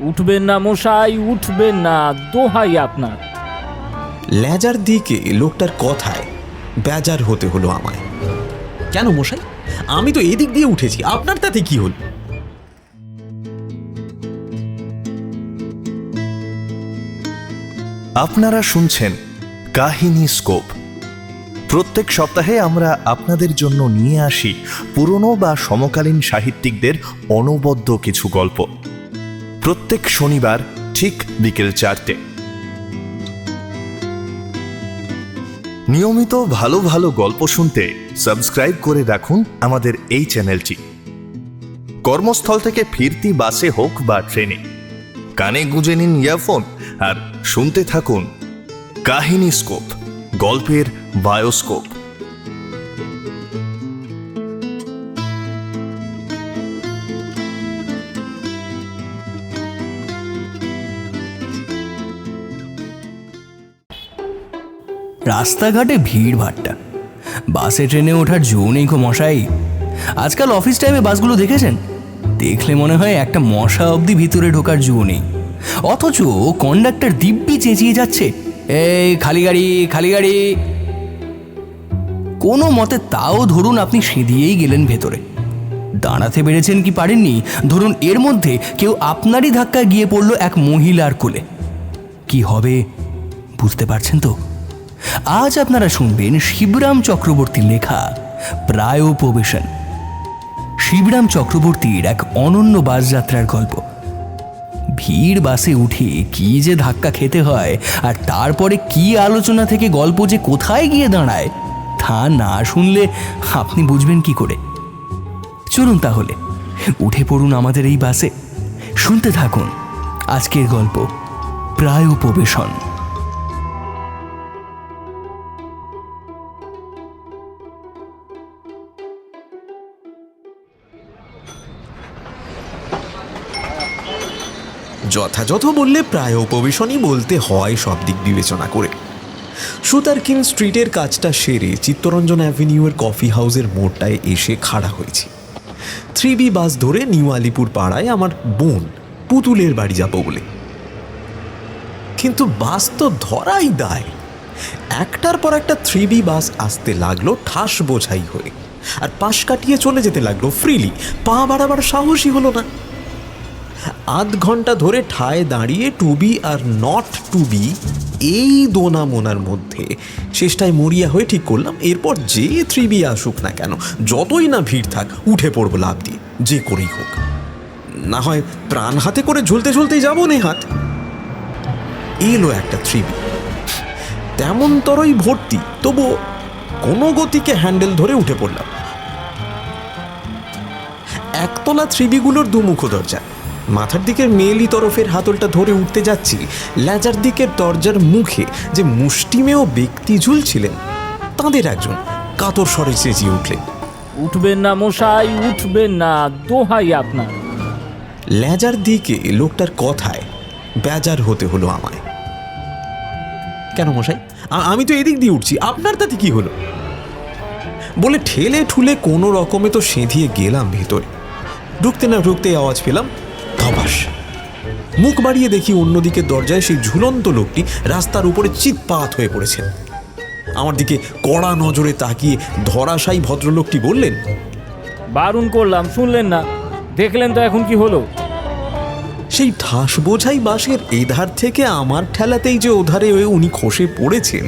উঠবেন না মশাই, উঠবেন না, দোহাই আপনার। লেজার দিকে লোকটার কথায় বেজার হতে হলো আমায়। কেন মশাই, আমি তো এদিক দিয়ে উঠেছি, আপনার তাতে কি হল? আপনারা শুনছেন কাহিনী স্কোপ। প্রত্যেক সপ্তাহে আমরা আপনাদের জন্য নিয়ে আসি পুরনো বা সমকালীন সাহিত্যিকদের অনবদ্য কিছু গল্প। প্রত্যেক শনিবার ঠিক বিকেল 4টে। নিয়মিত ভালো ভালো গল্প শুনতে সাবস্ক্রাইব করে রাখুন আমাদের এই চ্যানেলটি। কর্মস্থল থেকে ফিরতি বাসে হোক বা ট্রেনে, কানে গুঁজে নিন ইয়ারফোন আর শুনতে থাকুন কাহিনী স্কোপ, গল্পের বায়োস্কোপ। রাস্তাঘাটে ভিড় ভাট্টা, বাসে ট্রেনে ওঠার জো নেই গো মশাই। আজকাল অফিস টাইমে বাসগুলো দেখেছেন? দেখলে মনে হয় একটা মশা অবধি ভিতরে ঢোকার জো নেই, অথচ কন্ডাক্টর দিব্যি চেঁচিয়ে যাচ্ছে, এই খালি গাড়ি, খালি গাড়ি। কোনো মতে তাও ধরুন আপনি সিঁধিয়েই গেলেন ভেতরে, দাঁড়াতে পেরেছেন কি পারেননি, ধরুন এর মধ্যে কেউ আপনারই ধাক্কায় গিয়ে পড়লো এক মহিলার কোলে। কি হবে বুঝতে পারছেন তো? আজ আপনারা শুনবেন শিবরাম চক্রবর্তীর লেখা প্রায়োপবেশন। শিবরাম চক্রবর্তীর এক অনন্য বাসযাত্রার গল্প। ভিড় বাসে উঠে কি যে ধাক্কা খেতে হয়, আর তারপরে কি আলোচনা থেকে গল্প যে কোথায় গিয়ে দাঁড়ায়, তা না শুনলে আপনি বুঝবেন কি করে? চলুন তাহলে উঠে পড়ুন আমাদের এই বাসে, শুনতে থাকুন আজকের গল্প প্রায়োপবেশন। যথাযথ বললে প্রায়োপবেশনই বলতে হয় সব দিক বিবেচনা করে। সুতারকিন স্ট্রিটের কাজটা সেরে চিত্তরঞ্জন অ্যাভিনিউয়ের কফি হাউসের মোড়টায় এসে খাড়া হয়েছি। 3B বাস ধরে নিউ আলিপুর পাড়ায় আমার বোন পুতুলের বাড়ি যাবো বলে। কিন্তু বাস তো ধরাই দায়। একটার পর একটা 3B বাস আসতে লাগলো ঠাস বোঝাই হয়ে, আর পাশ কাটিয়ে চলে যেতে লাগলো ফ্রিলি। পা বাড়াবার সাহসই হলো না। আধ ঘন্টা ধরে ঠায় দাঁড়িয়ে 2B আর নট 2B এই দোনা মোনার মধ্যে শেষটায় মরিয়া হয়ে ঠিক করলাম, এরপর যে 3B আসুক না কেন, যতই না ভিড় থাক, উঠে পড়বো লাফ দিয়ে, যে করেই হোক। না হয় প্রাণ হাতে করে ঝুলতে ঝুলতেই যাবো নেহাত। এলো একটা 3B, তেমন তরই ভর্তি, তবু কোনো গতিকে হ্যান্ডেল ধরে উঠে পড়লাম। একতলা 3B-গুলোর দুমুখো দরজা। মাথার দিকের মেয়েলি তরফের হাতলটা ধরে উঠতে যাচ্ছি, লেজার দিকের দরজার মুখে যে মুষ্টিমেয় ব্যক্তি ঝুলছিলেন, তাঁদের একজন কাতর স্বরে চেঁচিয়ে উঠলেন, উঠবেন না মশাই, উঠবেন না, দোহাই আপনার। লেজার দিকে লোকটার কথায় বেজার হতে হলো আমায়। কেন মশাই, আমি তো এদিক দিয়ে উঠছি, আপনার তাতে কি হলো? বলে ঠেলে ঠুলে কোনো রকমে তো সেঁধিয়ে গেলাম ভেতরে। ঢুকতে না ঢুকতে আওয়াজ পেলাম ধপাস। মুখ বাড়িয়ে দেখি অন্যদিকে দরজায় সেই ঝুলন্ত লোকটি রাস্তার উপরে চিৎপাত হয়ে পড়েছেন। আমার দিকে কড়া নজরে তাকিয়ে ধরাশায়ী ভদ্রলোকটি বললেন, বারণ করলাম, শুনলেন না, দেখলেন তো এখন কি হলো। সেই ঠাস বোঝাই বাসের এধার থেকে আমার ঠেলাতেই যে ওধারে হয়ে উনি খসে পড়েছেন,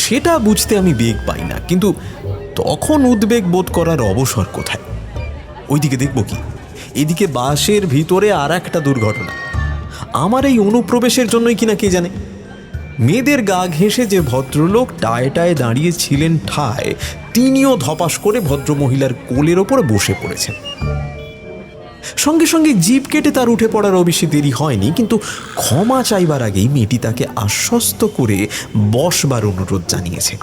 সেটা বুঝতে আমি বেগ পাই না। কিন্তু তখন উদ্বেগ বোধ করার অবসর কোথায়? ওইদিকে দেখব কি? এদিকে বাসের ভিতরে আর একটা দুর্ঘটনা। আমার এই অনুপ্রবেশের জন্যই কিনা কে জানে, মেয়েদের গা ঘেঁষে যে ভদ্রলোক টায়ে টায়ে দাঁড়িয়েছিলেন ঠায়, তিনিও ধপাস করে ভদ্রমহিলার কোলের ওপরে বসে পড়েছেন। সঙ্গে সঙ্গে জিভ কেটে তার উঠে পড়ার অবশ্যই দেরি হয়নি, কিন্তু ক্ষমা চাইবার আগেই মেয়েটি তাকে আশ্বস্ত করে বসবার অনুরোধ জানিয়েছে।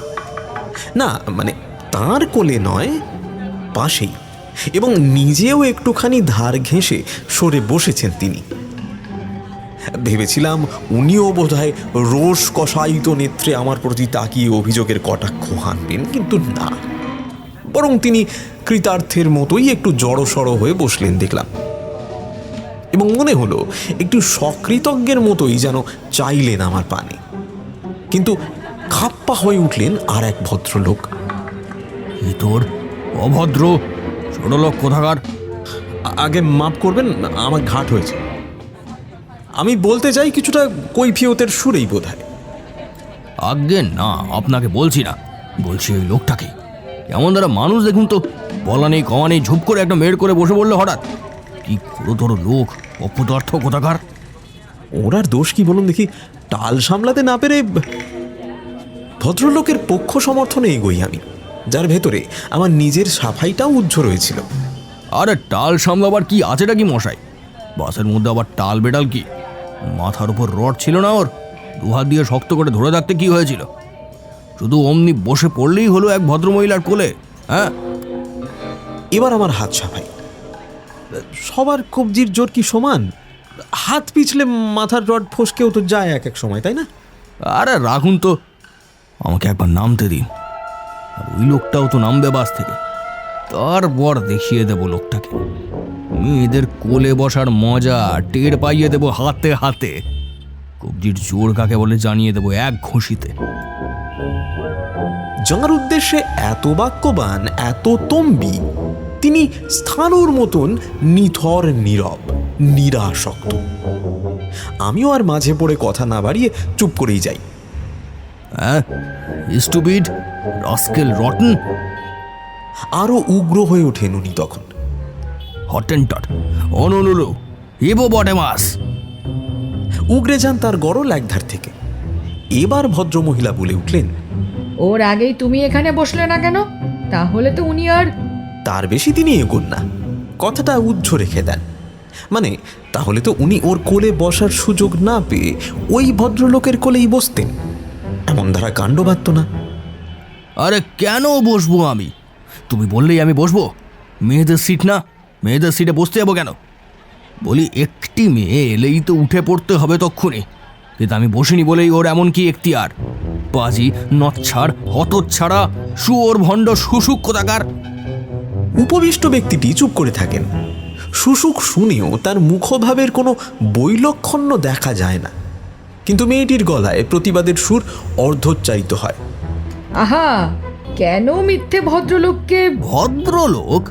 না মানে তার কোলে নয়, পাশেই, এবং নিজেও একটুখানি ধার ঘেঁষে সরে বসেছেন তিনি। ভেবেছিলাম উনিও বোধহয় রোষ কষায়িত নেত্রে আমার প্রতি তাকিয়ে অভিযোগের কটাক্ষ হানবেন, কিন্তু না, বরং তিনি কৃতার্থের মতোই একটু জড়সড় হয়ে বসলেন দেখলাম। এবং মনে হলো একটু সকৃতজ্ঞের মতোই যেন চাইলেন আমার পানে। কিন্তু খাপ্পা হয়ে উঠলেন আর এক ভদ্রলোক। এ তোর অভদ্র ছোট লোক কোথাকার। আগে মাফ করবেন, আমার ঘাট হয়েছে। আমি বলতে চাই কিছুটা কৈফিয়তের সুরেই বোধহয়। আজ্ঞে না, আপনাকে বলছি না, বলছি ওই লোকটাকে। কেমন তারা মানুষ দেখুন তো, বলা নেই কমা নেই ঝুপ করে একটা মেয়ের করে বসে বললো হঠাৎ। কি গুরুতর লোক, অপদার্থ কোথাকার। ওর আর দোষ কি বলুন দেখি? টাল সামলাতে না পেরে ভদ্রলোকের পক্ষ সমর্থনে এগোই আমি, যার ভেতরে আমার নিজের সাফাইটাও উজ্জ্বল রয়েছিল। আরে টাল সামলাবার কি আছেটা কি মশাই? বাসের মধ্যে আবার টাল বেটাল কি? মাথার উপর রড ছিল না ওর? দুহাত দিয়ে শক্ত করে ধরে রাখতে কি হয়েছিল? শুধু অমনি বসে পড়লেই হলো এক ভদ্রমহিলার কোলে। হ্যাঁ, এবার আমার হাত সাফাই। সবার কবজির জোর কি সমান? হাত পিছলে মাথার রড ফসকেও তো যায় এক এক সময়, তাই না? আরে রাখুন তো, আমাকে একবার নামতে দিন। আর ওই লোকটাও তো নামবে বাস থেকে, তারপর দেখিয়ে দেবো লোকটাকে মেয়েদের কোলে বসার মজা টের পাইয়ে দেবো হাতে হাতে। কবজির জোর কাকে বলে জানিয়ে দেবো এক ঘুষিতে। যাঁর উদ্দেশ্যে এত বাক্যবান, এত তম্বি, তিনি স্থানুর মতন নিথর, নীরব, নিরাসক্ত। আমিও আর মাঝে পড়ে কথা না বাড়িয়ে চুপ করেই যাই। হ্যাঁ, স্টুপিড, রাস্কেল, রটন। আরো উগ্র হয়ে ওঠেন উনি তখন। Hottentot, অনুলুলু, hippopotamus. উগরে যান তার গরল একধার থেকে। এবার ভদ্রমহিলা বলে উঠলেন, ওর আগেই তুমি এখানে বসলে না কেন? তাহলে তো উনি আর... তার বেশি তিনি এগোন না, কথাটা উজ্জ রেখে দেন। মানে তাহলে তো উনি ওর কোলে বসার সুযোগ না পেয়ে ওই ভদ্রলোকের কোলেই বসতেন, এমন ধারা কাণ্ড বাধ্য না। আরে কেন বসবো আমি? তুমি বললেই আমি বসবো? মেয়েদের সিট না, মেয়েদের সিটে বসতে যাবো কেন? বলি একটি মেয়ে এলেই তো উঠে পড়তে হবে তক্ষুনি। কিন্তু আমি বসিনি বলেই ওর এমন কি এখতিয়ার? পাজি, নচ্ছাড়, হতচ্ছাড়া, শুয়োর ভণ্ড, শুশুক কোথাকার। উপবিষ্ট ব্যক্তিটি চুপ করে থাকেন। শুশুক শুনেও তার মুখভাবের কোনো বৈলক্ষণ্য দেখা যায় না, কিন্তু মেয়েটির গলায় প্রতিবাদের সুর অর্ধোচ্চারিত হয়। আহা, কেন মিথ্যে ভদ্রলোককে... ভদ্রলোক?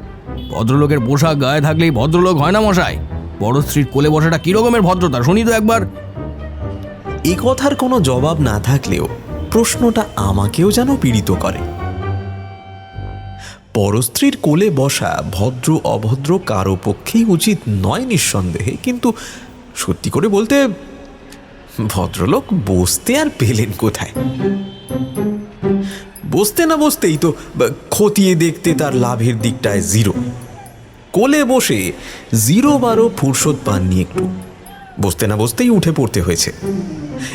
ভদ্রলোকের পোশাক গায়ে থাকলেই ভদ্রলোক হয় না মশাই। বড় স্ত্রীর কোলে বসাটা কি রকমের ভদ্রতা শুনি তো একবার। এ কথার কোনো জবাব না থাকলেও প্রশ্নটা আমাকেও যেন পীড়িত করে। পরস্ত্রীর কোলে বসা ভদ্র অভদ্র কারো পক্ষেই উচিত নয় নিঃসন্দেহে, কিন্তু সত্যি করে বলতে ভদ্রলোক বসতে আর পেলেন কোথায়? বসতে না বসতেই তো খতিয়ে দেখতে তার লাভের দিকটায় জিরো। কোলে বসে 0-12 ফুরসত পাননি একটু, বসতে না বসতেই উঠে পড়তে হয়েছে।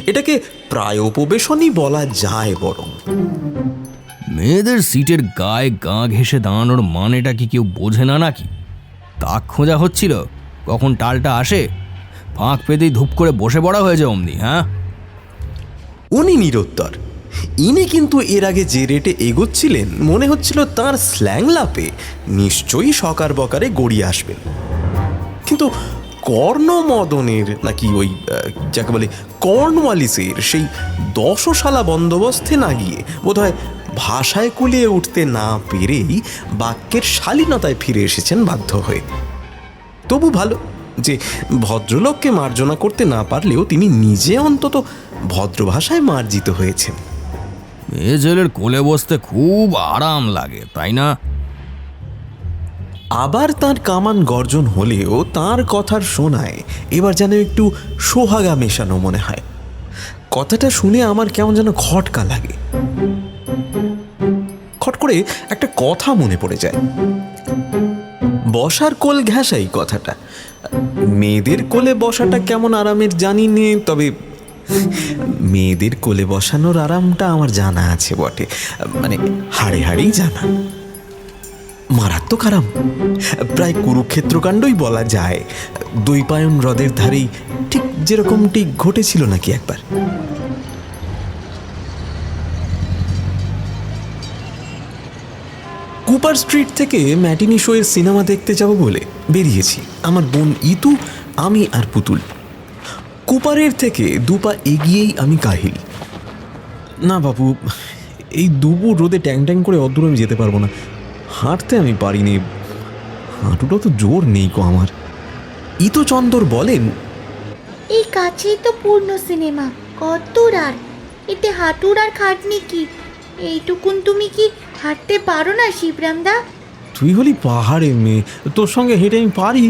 এটাকে প্রায় উপবেশনই বলা যায়। বরং মেয়েদের সিটের গায়ে গা ঘেঁষে দাঁড়ানোর মানেটা কি কেউ বোঝে না নাকি? তাক খোঁজা হচ্ছিল কখন টালটা আসে, ফাঁক পেতেই ধূপ করে বসে পড়া হয়েছে অমনি। হ্যাঁ, উনি নিরুত্তর। ইনি কিন্তু এর আগে যে রেটে এগোচ্ছিলেন মনে হচ্ছিল তার স্ল্যাং লাপে নিশ্চয়ই সকার বকারে গড়িয়ে আসবেন, কিন্তু কর্ণমদনের নাকি ওই যাকে বলে কর্নওয়ালিসের সেই 10 শালা বন্দোবস্তে না গিয়ে বোধহয় ভাষায় কুলিয়ে উঠতে না পেরেই বাক্যের শালীনতায় ফিরে এসেছেন বাধ্য হয়ে। তবু ভালো যে ভদ্রলোককে মার্জনা করতে না পারলেও তিনি নিজে অন্তত ভদ্র ভাষায় মার্জিত হয়েছেন। মেয়ে ছেলের কোলে বসতে খুব আরাম লাগে, তাই না? আবার তার কামান গর্জন হলেও তার কথার শোনায় এবার যেন একটু সোহাগা মেশানো মনে হয়। কথাটা শুনে আমার কেমন যেন খটকা লাগে। খট করে একটা কথা মনে পড়ে যায়। বসার কোল ঘেঁষাই কথাটা। মেয়েদের কোলে বসাটা কেমন আরামের জানি নে, তবে মেয়েদের কোলে বসানোর আরামটা আমার জানা আছে বটে, মানে হাড়ে হাড়েই জানা। মারাত্মক আরাম, প্রায় কুরুক্ষেত্র কাণ্ডই বলা যায়। দৈপায়ন হ্রদের ধারেই ঠিক যেরকমটি ঘটেছিল নাকি একবার। কুপার স্ট্রিট থেকে ম্যাটিনি শোয়ের সিনেমা দেখতে যাব বলে বেরিয়েছি। আমার বোন ইতু আমি আর পুতুল। কুপারের থেকে দুপা এগিয়েই আমি কাহিল। না বাবু, এই দুপুর রোদে ট্যাং ট্যাং করে অদূর আমি যেতে পারবো না। হাঁটতে আমি পারিনি, হাঁটুটা তো জোর নেই কো আমার। ইতচন্দর বলেন, এই কাছেই তো পূর্ণ সিনেমা, কত আর এতে হাঁটুর আর খাটনি কি? এইটুকুন তুমি কি হাঁটতে পারো না শিবরামদা? তুই হলি পাহাড়ে মেয়ে, তোর সঙ্গে হেঁটে আমি পারি?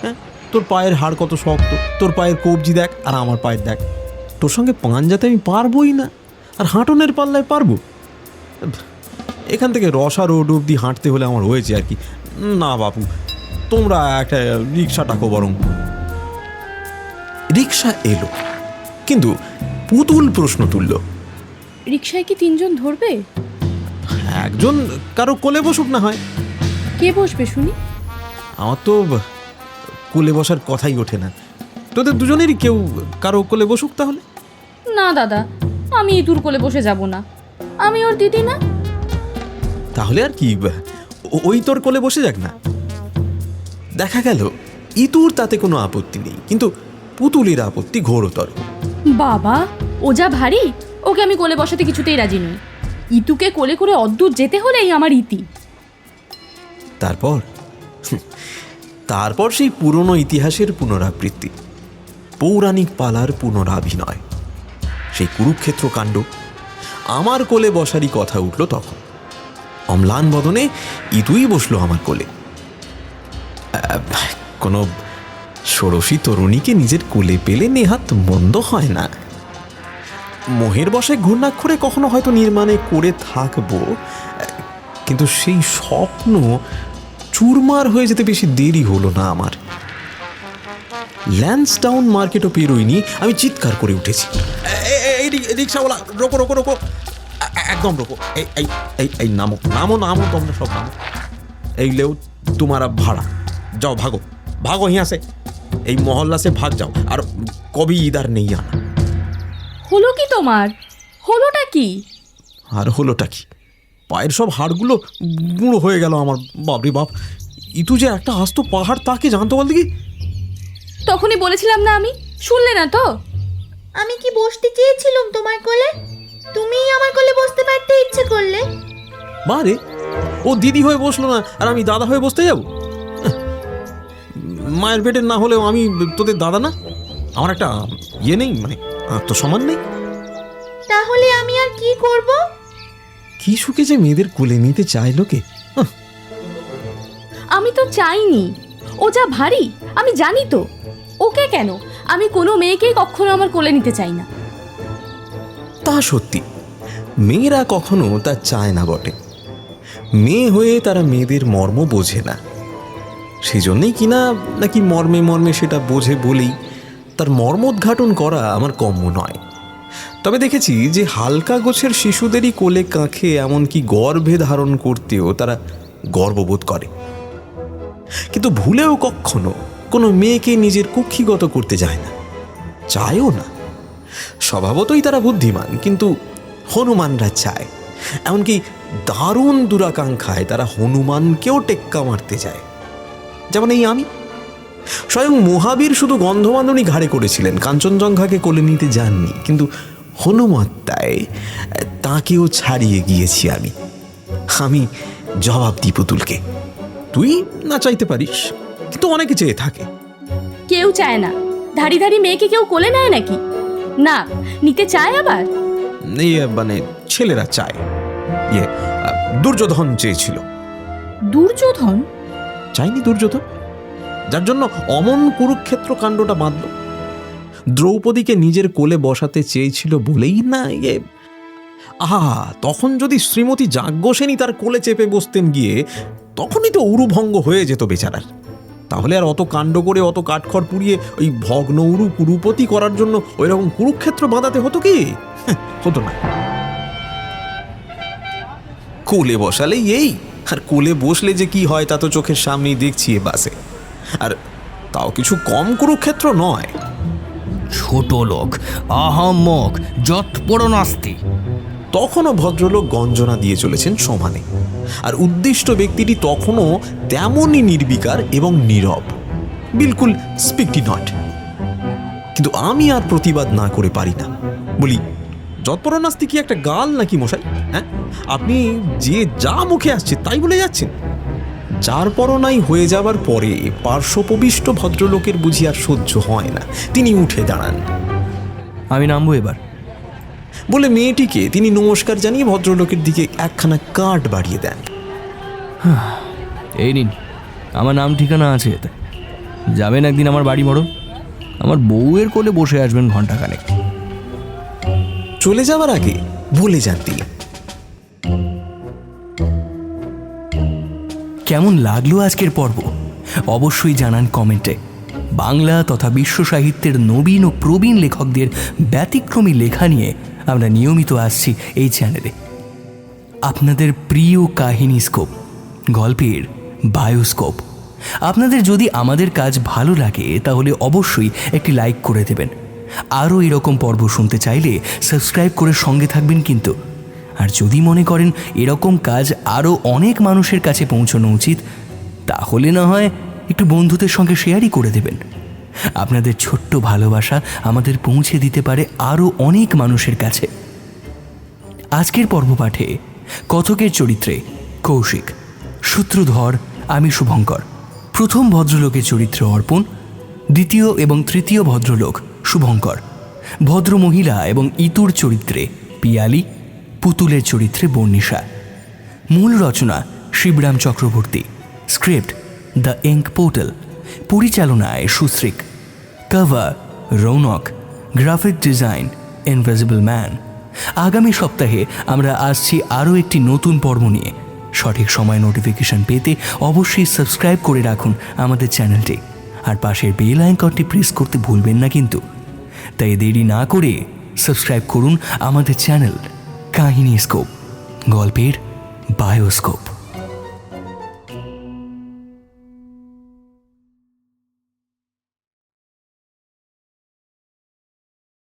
হ্যাঁ, তোর পায়ের হাড় কত শক্ত, তোর পায়ের কবজি দেখ আর আমার পায়ের দেখ। তোর সঙ্গে পাঞ্জাতে আমি পারবোই না, আর হাঁটনের পাল্লায় পারবো? এখান থেকে রসা রোড অব্দি হাঁটতে হলে আমার হয়েছে আর কি। না বাবু, তোমরা একটা রিক্সা ডাকো বরং। রিক্সা এলো, কিন্তু পুতুল প্রশ্ন তুলল, রিকশায় কি 3 জন ধরবে? একজন কারো কোলে বসুক না হয়। কে বসবে শুনি? আমার তো কোলে বসার কথাই ওঠে না। তোদের দুজনেরই কেউ কারো কোলে বসুক তাহলে। না দাদা, আমি ইতুর কোলে বসে যাব না, আমি ওর দিদি না। তাহলে আর কি, ওই তোর কোলে বসে যাক না। দেখা গেল ইতুর তাতে কোনো আপত্তি নেই, কিন্তু পুতুলের আপত্তি ঘোরতর। বাবা, ও যা ভারী, ওকে আমি কোলে বসাতে কিছুতেই রাজি নই। ইতুকে কোলে করে অদ্দূর যেতে হলেই আমার ইতি। তারপর সেই পুরনো ইতিহাসের পুনরাবৃত্তি, পৌরাণিক পালার পুনরাভিনয়, সেই কুরুক্ষেত্র কাণ্ড। আমার কোলে বসারই কথা উঠল তখন। অম্লান বদনে ইতুই বসলো আমার কোলে। কোনো ষোড়শী তরুণীকে নিজের কোলে পেলে নেহাত মন্দ হয় না। মোহের বশে ঘূর্ণাক্ষরে কখনো হয়তো নির্মাণে করে থাকবো, কিন্তু সেই স্বপ্ন চুরমার হয়ে যেতে বেশি দেরি হলো না আমার। ল্যান্সডাউন মার্কেটও পেরোয়নি, আমি চিৎকার করে উঠেছি, এই রিক্সাওয়ালা, রোকো রোকো রোকো, একদম রোকো, এই এই এই এই নামো নামো নামো, তোমরা সব নামো। এই লেও তোমারা ভাড়া, যাও ভাগো ভাগো, হিয়া সে এই মহল্লা সে ভাগ যাও, আর কবি ইদার নেই আনা। হলো কি তোমার? হলোটা কি? আর হলোটা কি, পায়ের সব হাড়গুলো গুঁড়ো হয়ে গেল আমার। বাপরে বাপ, ইতু যে একটা আস্ত পাহাড়, তাকে জানতো বল দেখি। তখনই বলেছিলাম না আমি, শুনলে না তো? আমি কি বসতে চেয়েছিলাম তোমার কোলে? তুমিই আমার কোলে বসতে পারতে ইচ্ছে করলে। বারে, ও দিদি হয়ে বসলো না আর আমি দাদা হয়ে বসতে যাব? মায়ের পেটের না হলেও আমি তোদের দাদা না? আমার একটা ইয়ে নেই, মানে আত্মসম্মান নেই? তাহলে আমি আর কি করব? কি সুখে যে মেয়েদের কোলে নিতে চায় লোকে। আমি তো চাইনি, ও যা ভারী আমি জানি তো। ওকে কেন, আমি কোনো মেয়েকেই কখনো আমার কোলে নিতে চাই না। তা সত্যি, মেয়েরা কখনো তা চায় না বটে। মেয়ে হয়ে তারা মেয়েদের মর্ম বোঝে না, সেজন্যই কিনা নাকি মর্মে মর্মে সেটা বোঝে বলেই তার মর্মোদ্ঘাটন করা আমার কম্য নয়। তবে দেখেছি যে হালকা গোছের শিশুদেরই কোলে কাঁখে, এমনকি গর্ভে ধারণ করতেও তারা গর্ববোধ করে, কিন্তু ভুলেও কখনো কোনো মেয়েকে নিজের কুক্ষিগত করতে যায় না, চায়ও না। স্বভাবতই তারা বুদ্ধিমান, কিন্তু হনুমানরা চায়, এমনকি দারুণ দুরাকাঙ্ক্ষায় তারা হনুমানকেও টেক্কা মারতে যায়। যেমন এই আমি, স্বয়ং মহাবীর শুধু গন্ধমাদনী ঘাড়ে করেছিলেন, কাঞ্চনজঙ্ঘাকে কোলে নিতে যাননি, কিন্তু হনুমত্তায় তাকেও ছাড়িয়ে গিয়েছি আমি। আমি জবাব দিই পুতুলকে, তুই না চাইতে পারিস, কিন্তু অনেকে চেয়ে থাকে। কেউ চায় না, ধাড়ি ধাড়ি মেয়েকে কেউ কোলে নেয় নাকি? না, নিতে চায় আবার। এই মানে ছেলেরা চায়। দুর্যোধন চেয়েছিল। দুর্যোধন? চাইনি দুর্যোধন, যার জন্য অমন কুরুক্ষেত্র কাণ্ডটা বাঁধল। দ্রৌপদীকে নিজের কোলে বসাতে চেয়েছিল বলেই না তখন যদি শ্রীমতী যাজ্ঞসেনী তার কোলে চেপে বসতেন গিয়ে, তখনই তো উরুভঙ্গ হয়ে যেত বেচারার। তাহলে আর অত কাণ্ড করে, অত কাঠখড় পুড়িয়ে ওই ভগ্ন উরু কুরুপতি করার জন্য ওই রকম কুরুক্ষেত্র বাঁধাতে হতো কি? হতো না। কোলে বসালেই এই, আর কোলে বসলে যে কি হয় তা তো চোখের সামনেই দেখছি এ বাসে। আর তাও কিছু কম কুরুক্ষেত্র নয়। ছোট লোক, আহাম্মক, যৎপর নাস্তি। তখনও ভদ্রলোক গঞ্জনা দিয়ে চলেছেন সমানে, আর উদ্দিষ্ট ব্যক্তিটি তখনও তেমনই নির্বিকার এবং নীরব। বিলকুল স্পিকটি নট। কিন্তু আমি আর প্রতিবাদ না করে পারি না, বলি যৎপরনাস্তি কি একটা গাল নাকি মশাই? হ্যাঁ, আপনি যে যা মুখে আসছে তাই বলে যাচ্ছেন। যার পরনাই হয়ে যাবার পরে পার্শ্বপ্রবিষ্ট ভদ্রলোকের বুঝি আর সহ্য হয় না, তিনি উঠে দাঁড়ান। আমি নামবো এবার। বলে মেয়েটিকে তিনি নমস্কার জানিয়ে ভদ্রলোকের দিকে একখানা কার্ড বাড়িয়ে দেন। এই নিন, আমার নাম ঠিকানা আছে এতে। যাবেন একদিন আমার বাড়ি বড়, আমার বউয়ের কোলে বসে আসবেন ঘন্টাখানেক। চলে যাওয়ার আগে বলে যান তিনি, কেমন লাগলো আজকের পর্ব অবশ্যই জানান কমেন্টে। বাংলা তথা বিশ্ব সাহিত্যের নবীন ও প্রবীণ লেখকদের ব্যতিক্রমী লেখা নিয়ে আমরা নিয়মিত আসছি এই চ্যানেলে। আপনাদের প্রিয় কাহিনী স্কোপ, গল্পের বায়োস্কোপ। আপনাদের যদি আমাদের কাজ ভালো লাগে তাহলে অবশ্যই একটি লাইক করে দেবেন। আরও এরকম পর্ব শুনতে চাইলে সাবস্ক্রাইব করে সঙ্গে থাকবেন কিন্তু। আর যদি মনে করেন এরকম কাজ আরও অনেক মানুষের কাছে পৌঁছানো উচিত, তাহলে না হয় একটু বন্ধুদের সঙ্গে শেয়ারই করে দেবেন। আপনাদের ছোট্ট ভালোবাসা আমাদের পৌঁছে দিতে পারে আরও অনেক মানুষের কাছে। আজকের পর্ব পাঠে কথকের চরিত্রে কৌশিক, সূত্রধর আমি শুভঙ্কর, প্রথম ভদ্রলোকের চরিত্রে অর্পণ, দ্বিতীয় এবং তৃতীয় ভদ্রলোক শুভঙ্কর, ভদ্রমহিলা এবং ইতুর চরিত্রে পিয়ালি, পুতুলের চরিত্রে বর্ণিশা। মূল রচনা Shibram Chakraborty, script the ink portal, পরিচালনায় Sushrik, cover Rounak, graphic design invisible man. আগামী সপ্তাহে আমরা আসছি আরও একটি নতুন পর্ব নিয়ে। সঠিক সময় নোটিফিকেশন পেতে অবশ্যই সাবস্ক্রাইব করে রাখুন আমাদের চ্যানেলটি, আর পাশের বেল আইকনটি প্রেস করতে ভুলবেন না কিন্তু। তাই দেরি না করে সাবস্ক্রাইব করুন আমাদের চ্যানেল কাহিনী স্কোপ, গল্পের বায়োস্কোপ।